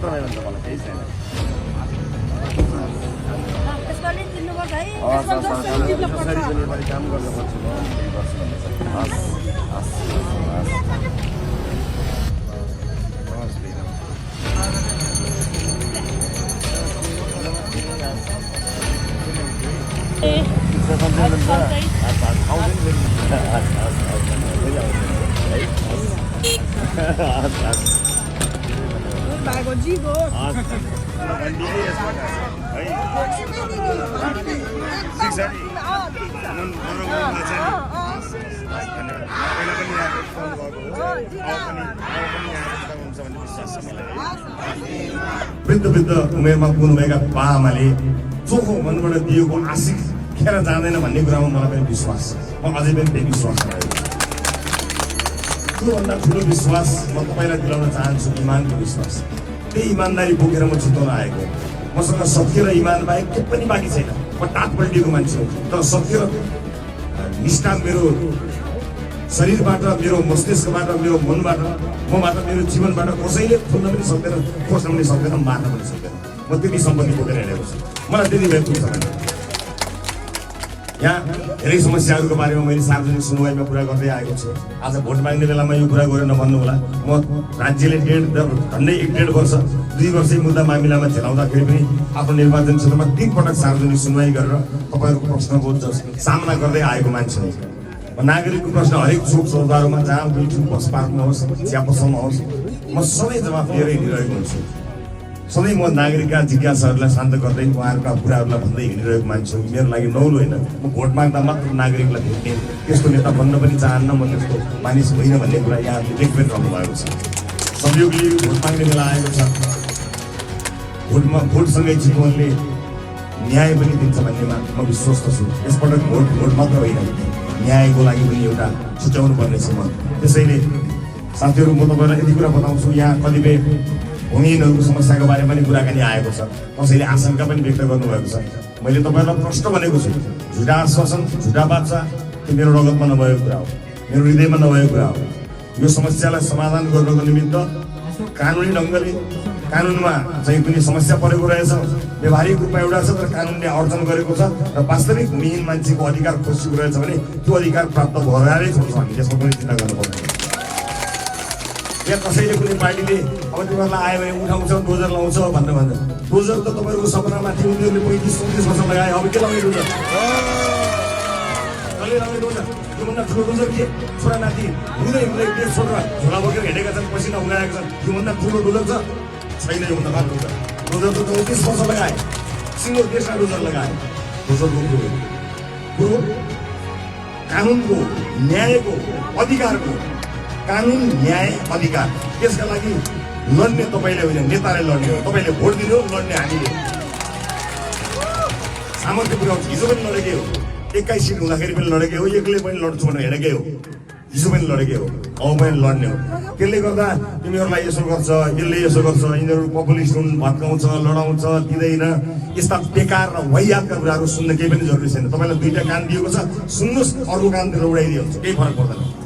मात्र भयो भने तपाईँलाई केही छैन। कसरी जिम्मेवारी काम गर्न सक्छु म केही गर्छु भन्ने छ। हस् हस् वृद्ध उमेरमा पुग्नुभएका बाआमाले चोखो मनबाट दिएको आशिक खेर जाँदैन भन्ने कुरामा मलाई पनि विश्वास छ। म अझै पनि त्यही विश्वास रहेको छु। त्योभन्दा ठुलो विश्वास म तपाईँलाई दिलाउन चाहन्छु, इमानको विश्वास। त्यही इमान्दारी बोकेर म चितवन आएको। मसँग सत्य र इमान बाहेक के पनि बाँकी छैन। म टाट पल्टिएको मान्छे हो, तर सत्य र निष्ठा मेरो शरीरबाट, मेरो मस्तिष्कबाट, मेरो मनबाट, मबाट, मेरो जीवनबाट कसैले खोल्न पनि सक्दैन, खोज्न पनि सक्दैन, मार्न पनि सक्दैन। म त्यति सम्पत्ति बोकेर हिँडेको छु। मलाई त्यति भए पुग्छ भने यहाँ धेरै समस्याहरूको बारेमा मैले सार्वजनिक सुनवाईमा कुरा गर्दै आएको छु। आज भोट माग्ने बेलामा यो कुरा गरेर नभन्नु होला। म राज्यले झन्डै 1.5 वर्ष 2 वर्ष मुद्दा मामिलामा झेलाउँदाखेरि पनि आफ्नो निर्वाचन क्षेत्रमा 3 पटक सार्वजनिक सुनवाई गरेर तपाईँहरूको प्रश्नको सामना गर्दै आएको मान्छे हो। नागरिकको प्रश्न हरेक चोक चौधारोमा जहाँ बैठु बस पार्कमा होस्, चिया पसलमा होस्, म सधैँ जवाफ लिएर हिँडिरहेको हुन्छु। सधैँ म नागरिकका जिज्ञासाहरूलाई शान्त गर्दै उहाँहरूका कुराहरूलाई भन्दै हिँडिरहेको मान्छे हो। मेरो लागि नौलो होइन। म भोट माग्दा मात्र नागरिकलाई भेट्ने त्यस्तो नेता बन्न पनि चाहन्न, म त्यस्तो मानिस होइन भन्ने कुरा यहाँले देख्दै रहनु भएको छ। संयोगले भोट माग्ने बेला आएको छ। भोटसँगै चितवनले न्याय पनि दिन्छ भन्नेमा म विश्वस्त छु। यसपटक भोट मात्र होइन, न्यायको लागि पनि एउटा छुट्याउनु पर्नेछ। म त्यसैले साथीहरू, म तपाईँलाई यति कुरा बताउँछु, यहाँ कतिपय भूमिहीनहरूको समस्याको बारेमा पनि कुराकानी आएको छ। कसैले आशंका पनि व्यक्त गर्नुभएको छ। मैले तपाईँहरूलाई प्रश्न भनेको छु, झुटा आश्वासन, झुटा बाचा त्यो मेरो रगतमा नभएको कुरा हो, मेरो हृदयमा नभएको कुरा हो। यो समस्यालाई समाधान गर्नको निमित्त कानुनी ढङ्गले, कानुनमा चाहिँ कुनै समस्या परेको रहेछ, व्यवहारिक रूपमा एउटा छ तर कानुनले अर्जन गरेको छ र वास्तविक भूमिहीन मान्छेको अधिकार खोजिएको रहेछ भने त्यो अधिकार प्राप्त भएरै छोड्छ। हामी यसमा पनि चिन्ता गर्नु पर्दैन। यहाँ कसैले कुनै पार्टीले अब तिमीहरूलाई आयो भने उठाउँछ, डोजर लाउँछ भनेर भन्छ। डोजर त तपाईँहरूको सपनामाथि उनीहरूले 35-34 वर्ष लगाए, अब के लगाउने डोजर? कसले लगाउने डोजर? त्योभन्दा ठुलो डोजर के? छोरा नाति हुँदै देश छोडेर झोला बोकेर हिँडेका छन्, पसिना उगाएका छन्। त्योभन्दा ठुलो डोजर छ? छैन। योभन्दा बात डोजर त 34 वर्ष लगाए, सिङ्गो देशमा डोजर लगाए। डोजरको कुरो कानुनको, न्यायको, अधिकारको, कानुन, न्याय, अधिकार, त्यसका लागि लड्ने तपाईँले होइन, नेताले लड्ने हो। तपाईँले भोट दिनु, लड्ने हामीले। सामर्थ्य पुर्याउँछ। हिजो पनि लडेकै हो, 21 सिट हुँदाखेरि पनि लडेकै हो, एक्लै पनि लड्छु भनेर हिँडेकै हो, हिजो पनि लडेकै हो, अब पनि लड्ने हो। त्यसले गर्दा तिमीहरूलाई यसो गर्छ, यसले यसो गर्छ, यिनीहरू पपुलिस्ट हुन्, भत्काउँछ, लडाउँछ, दिँदैन, यस्ता बेकार र वाहियातका कुराहरू सुन्न केही पनि जरुरी छैन। तपाईँलाई 2टा कान दिएको छ, सुन्नुहोस्, अर्को कानतिर उडाइदिनुहुन्छ, केही फरक पर्दैन।